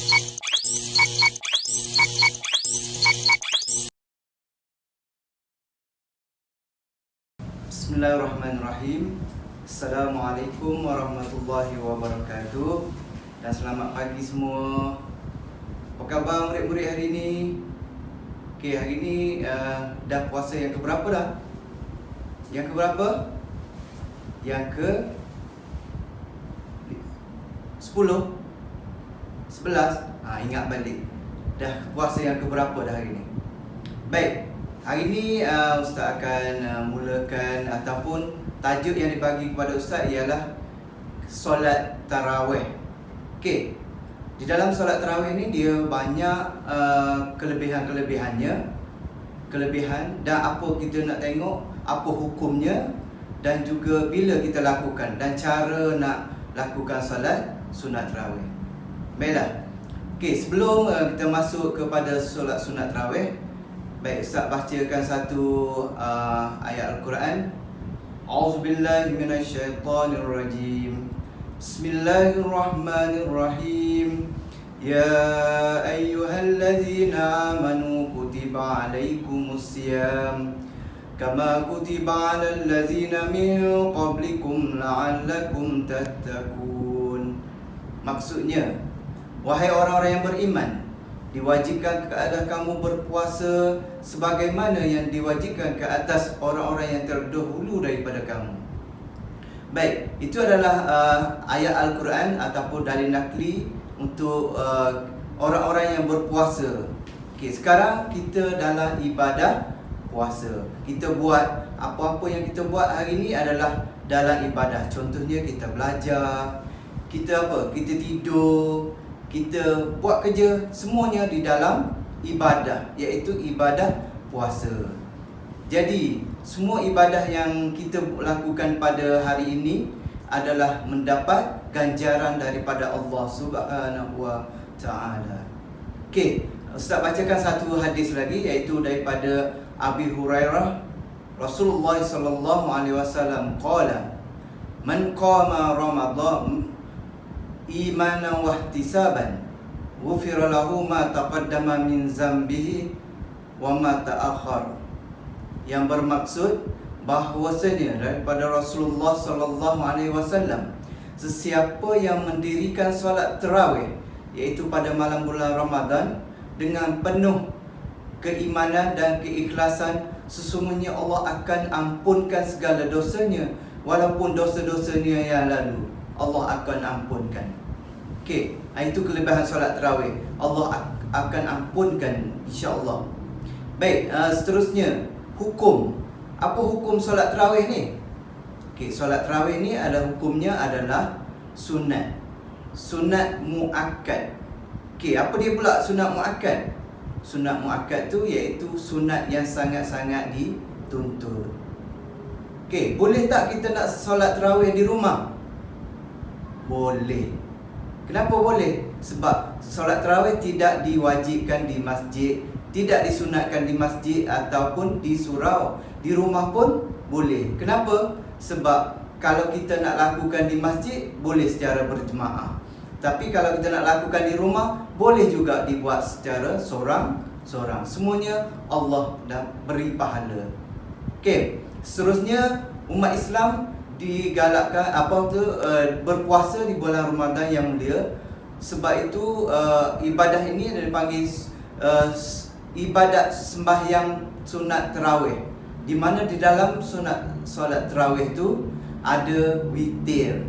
Bismillahirrahmanirrahim. Assalamualaikum warahmatullahi wabarakatuh. Dan selamat pagi semua. Apa khabar murid-murid hari ini? Okey, hari ini dah puasa yang keberapa dah? Yang keberapa? Yang ke 10? 11? Ingat balik. Dah puasa yang keberapa dah hari ini? Baik, hari ini Ustaz akan mulakan ataupun tajuk yang dibagi kepada Ustaz ialah solat tarawih. Okey. Di dalam solat tarawih ni dia banyak kelebihan dan apa kita nak tengok, apa hukumnya dan juga bila kita lakukan dan cara nak lakukan solat sunat tarawih. Baiklah. Okey, sebelum kita masuk kepada solat sunat tarawih, baik, Ustaz bacakan satu ayat Al-Quran. A'udzubillahi minasyaitonirrajim. Bismillahirrahmanirrahim. Ya ayyuhalladzina amanu kutiba alaikumusiyam kama kutiba alal ladzina min qablikum la'allakum tattaqun. Maksudnya, wahai orang-orang yang beriman, diwajibkan ke atas kamu berpuasa sebagaimana yang diwajibkan ke atas orang-orang yang terdahulu daripada kamu. Baik, itu adalah ayat Al-Quran ataupun dalil nakli untuk orang-orang yang berpuasa. Okey, sekarang kita dalam ibadah puasa. Kita buat apa-apa yang kita buat hari ini adalah dalam ibadah. Contohnya kita belajar, kita tidur, kita buat kerja, semuanya di dalam ibadah, iaitu ibadah puasa. Jadi, semua ibadah yang kita lakukan pada hari ini adalah mendapat ganjaran daripada Allah Subhanahu wa taala. Okey, Ustaz bacakan satu hadis lagi, iaitu daripada Abi Hurairah. Rasulullah sallallahu alaihi wasallam qala, "Man qama Ramadan imanan wa ihtisaban ghufira lahu ma taqaddama min zambihi wa ma ta'akhkhar." Yang bermaksud bahawasanya daripada Rasulullah sallallahu alaihi wasallam, sesiapa yang mendirikan solat tarawih iaitu pada malam bulan Ramadan dengan penuh keimanan dan keikhlasan, sesungguhnya Allah akan ampunkan segala dosanya, walaupun dosa-dosanya yang lalu Allah akan ampunkan. Okey, itu kelebihan solat tarawih. Allah akan ampunkan, insya-Allah. Baik, seterusnya hukum. Apa hukum solat tarawih ni? Okey, solat tarawih ni hukumnya adalah sunat. Sunat muakkad. Okey, apa dia pula sunat muakkad? Sunat muakkad tu iaitu sunat yang sangat-sangat dituntut. Okey, boleh tak kita nak solat tarawih di rumah? Boleh. Kenapa boleh? Sebab solat tarawih tidak diwajibkan di masjid, tidak disunatkan di masjid ataupun di surau. Di rumah pun boleh. Kenapa? Sebab kalau kita nak lakukan di masjid, boleh secara berjemaah. Tapi kalau kita nak lakukan di rumah, boleh juga dibuat secara sorang-sorang. Semuanya Allah dah beri pahala. Okey, seterusnya umat Islam digalakkan berpuasa di bulan Ramadan yang mulia. Sebab itu ibadah ini dipanggil ibadat sembahyang sunat tarawih, di mana di dalam solat tarawih tu ada witir.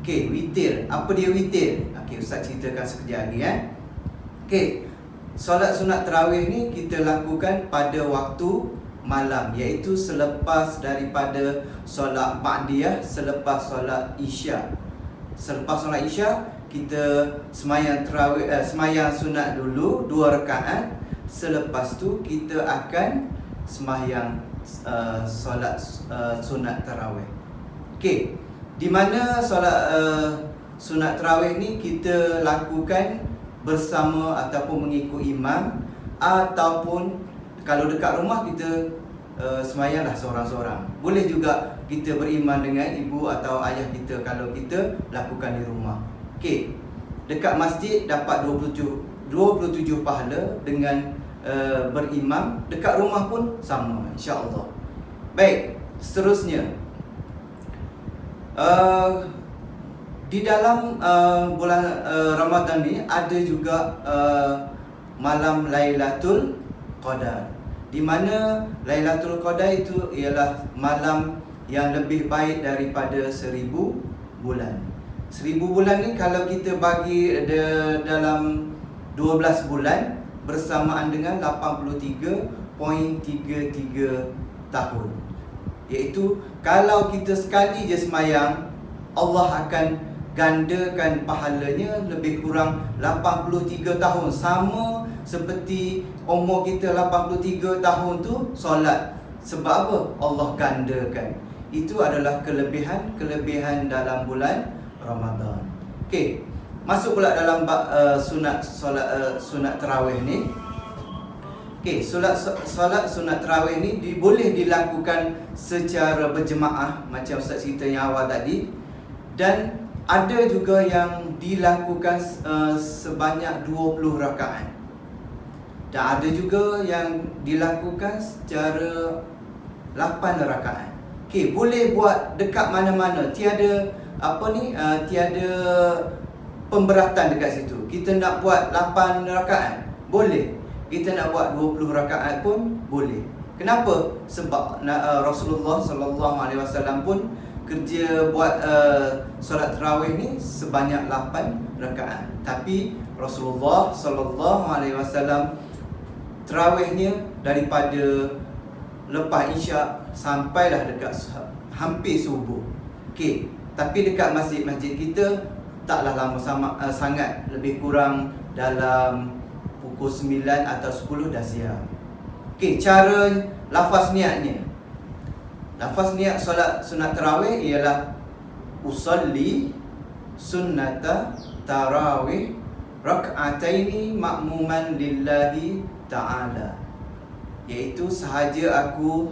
Okey, witir. Apa dia witir? Okey, Ustaz ceritakan sekejap lagi Okey, solat sunat tarawih ni kita lakukan pada waktu malam, iaitu selepas daripada solat ba'diyah, selepas solat isyak. Selepas solat isyak, kita semayang tarawih, semayang sunat dulu 2 rakaat. Selepas tu kita akan semayang solat sunat tarawih. Okey, di mana solat sunat tarawih ni kita lakukan bersama ataupun mengikut imam, ataupun kalau dekat rumah kita semayanglah seorang-seorang. Boleh juga kita beriman dengan ibu atau ayah kita kalau kita lakukan di rumah. Okey, dekat masjid dapat 27 pahala dengan berimam, dekat rumah pun sama, insya-Allah. Baik, seterusnya di dalam bulan Ramadan ni ada juga malam Lailatul Qadar, di mana Lailatul Qadar itu ialah malam yang lebih baik daripada 1000 bulan. 1000 bulan ni kalau kita bagi dalam 12 bulan bersamaan dengan 83.33 tahun. Iaitu kalau kita sekali je semayang, Allah akan gandakan pahalanya lebih kurang 83 tahun. Sama seperti umur kita 83 tahun tu solat. Sebab apa? Allah gandakan. Itu adalah kelebihan dalam bulan Ramadan. Okey, masuk pula dalam sunat tarawih ni. Okey, solat sunat tarawih ni boleh dilakukan secara berjemaah macam Ustaz cerita yang awal tadi, dan ada juga yang dilakukan sebanyak 20 rakaat, dan ada juga yang dilakukan secara 8 rakaat. Okey, boleh buat dekat mana-mana, tiada tiada pemberatan dekat situ. Kita nak buat 8 rakaat boleh, kita nak buat 20 rakaat pun boleh. Kenapa? Sebab Rasulullah SAW pun kerja buat solat tarawih ni sebanyak 8 rakaat. Tapi Rasulullah SAW tarawihnya daripada lepas isyak sampailah dekat hampir subuh. Okey, tapi dekat masjid-masjid kita taklah lama sangat, lebih kurang dalam pukul 9 atau 10 dah siap. Okey, cara lafaz niatnya. Lafaz niat solat sunat tarawih ialah usalli sunnata tarawih rak'ataini ma'muman lillahi ta'ala. Iaitu sahaja aku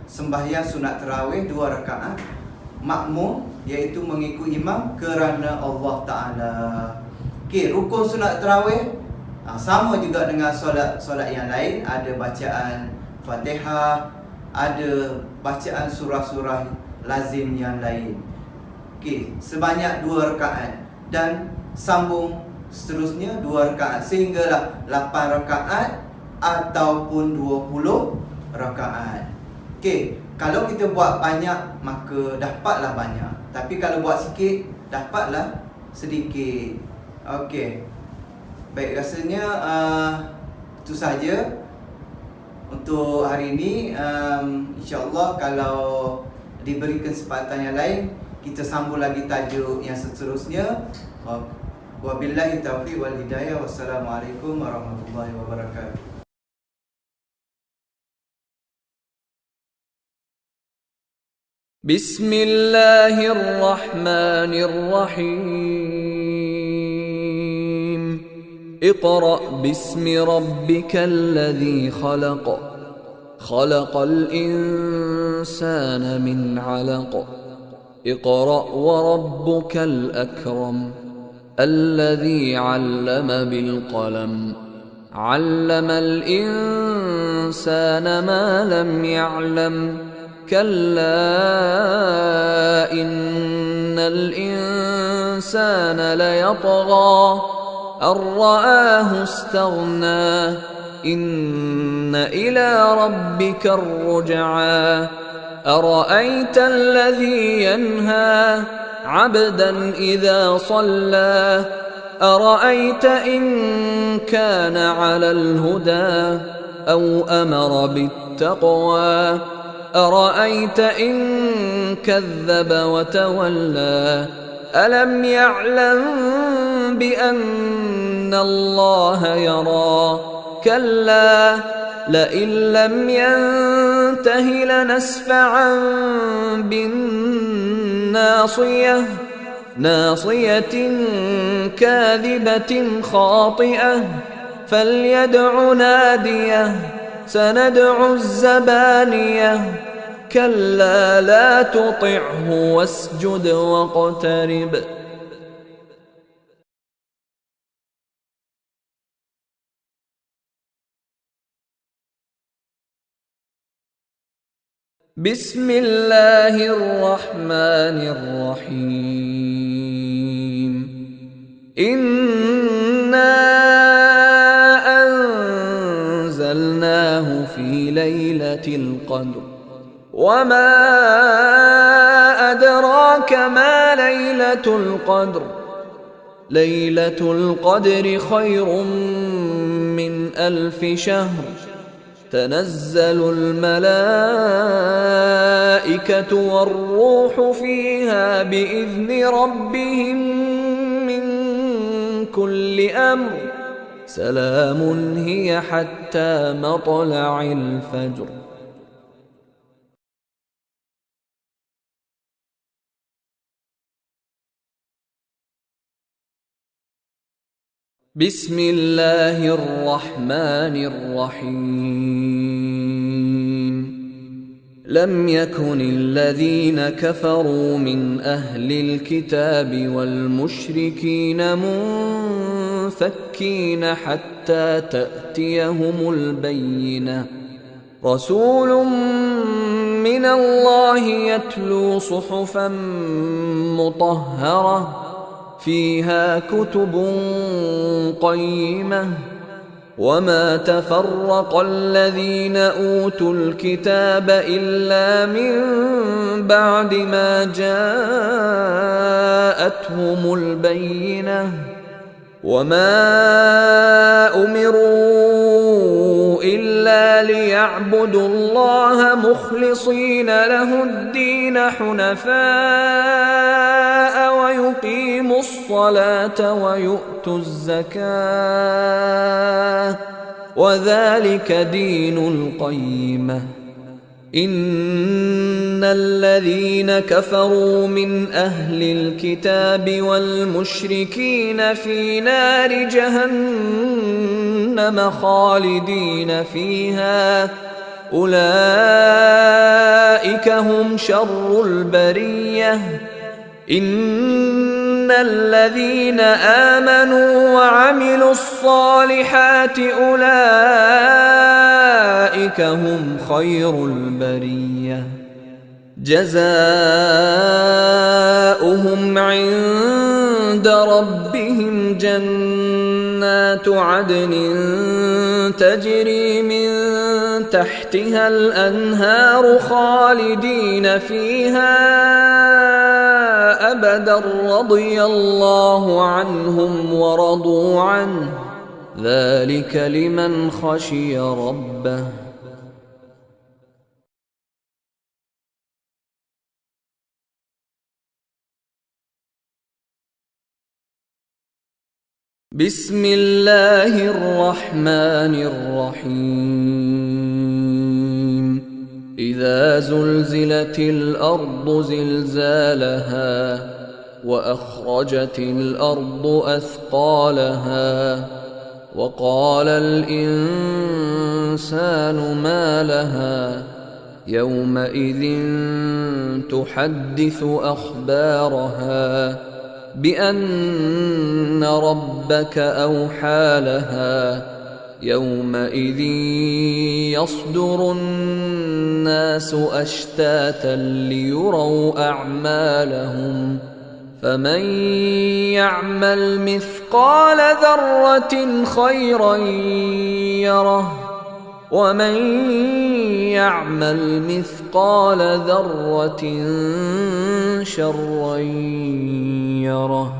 sembahyang sunat tarawih 2 rakaat makmum, iaitu mengikut imam kerana Allah Ta'ala. Okey, rukun sunat tarawih sama juga dengan solat yang lain. Ada bacaan Fatihah, ada bacaan surah-surah lazim yang lain. Okey, sebanyak 2 rakaat dan sambung seterusnya 2 rakaat sehinggalah 8 rakaat ataupun 20 rakaat. Okey, kalau kita buat banyak maka dapatlah banyak, tapi kalau buat sikit dapatlah sedikit. Okey. Baik, rasanya itu sahaja untuk hari ini. InsyaAllah kalau diberi kesempatan yang lain, kita sambung lagi tajuk yang seterusnya. Wabillahi taufiq wal hidayah. Wassalamualaikum warahmatullahi wabarakatuh. Bismillahirrahmanirrahim. اقرأ باسم ربك الذي خلق خلق الإنسان من علق اقرأ وربك الأكرم الذي علم بالقلم علم الإنسان ما لم يعلم كلا إن الإنسان ليطغى أن رآه استغنى إن إلى ربك الرجعى أرأيت الذي ينهى عبدا إذا صلى أرأيت إن كان على الهدى أو أمر بالتقوى أرأيت إن كذب وتولى ألم يعلم بأن الله يرى كلا لئن لم ينته لنسفعا بالناصية ناصية كاذبة خاطئة فليدع ناديه سندع الزبانية كلا لا تطعه واسجد واقترب بسم الله الرحمن الرحيم إنا أنزلناه في ليلة القدر وما أدراك ما ليلة القدر ليلة القدر خير من 1000 شهر تنزل الملائكة والروح فيها بإذن ربهم من كل أمر سلام هي حتى مطلع الفجر. بسم الله الرحمن الرحيم لم يكن الذين كفروا من أهل الكتاب والمشركين منفكين حتى تأتيهم البينة رسول من الله يتلو صحفا مطهرة فيها كتب قيمة وما تفرق الذين أوتوا الكتاب إلا من بعد ما جاءتهم البينة وما أمروا إلا ليعبدوا الله مخلصين له الدين حنفاء ويقيموا الصلاة ويؤتوا الزكاة وذلك دين القيمة إن الذين كفروا من أهل الكتاب والمشركين في نار جهنم خالدين فيها أولئك هم شر البرية إن الذين آمنوا وعملوا الصالحات أولئك هم خير البرية جزاؤهم عند ربهم جنات عدن تجري من تحتها الأنهار خالدين فيها أبدا رضي الله عنهم ورضوا عنه ذلك لمن خشي ربه. بسم الله الرحمن الرحيم إذا زلزلت الأرض زلزالها وأخرجت الأرض أثقالها وقال الإنسان ما لها يومئذ تحدث أخبارها بأن ربك أوحى لها يومئذ يصدر الناس أشتاتا ليروا أعمالهم فمن يعمل مثقال ذرة خيرا يره ومن يعمل مثقال ذرة شرا يره.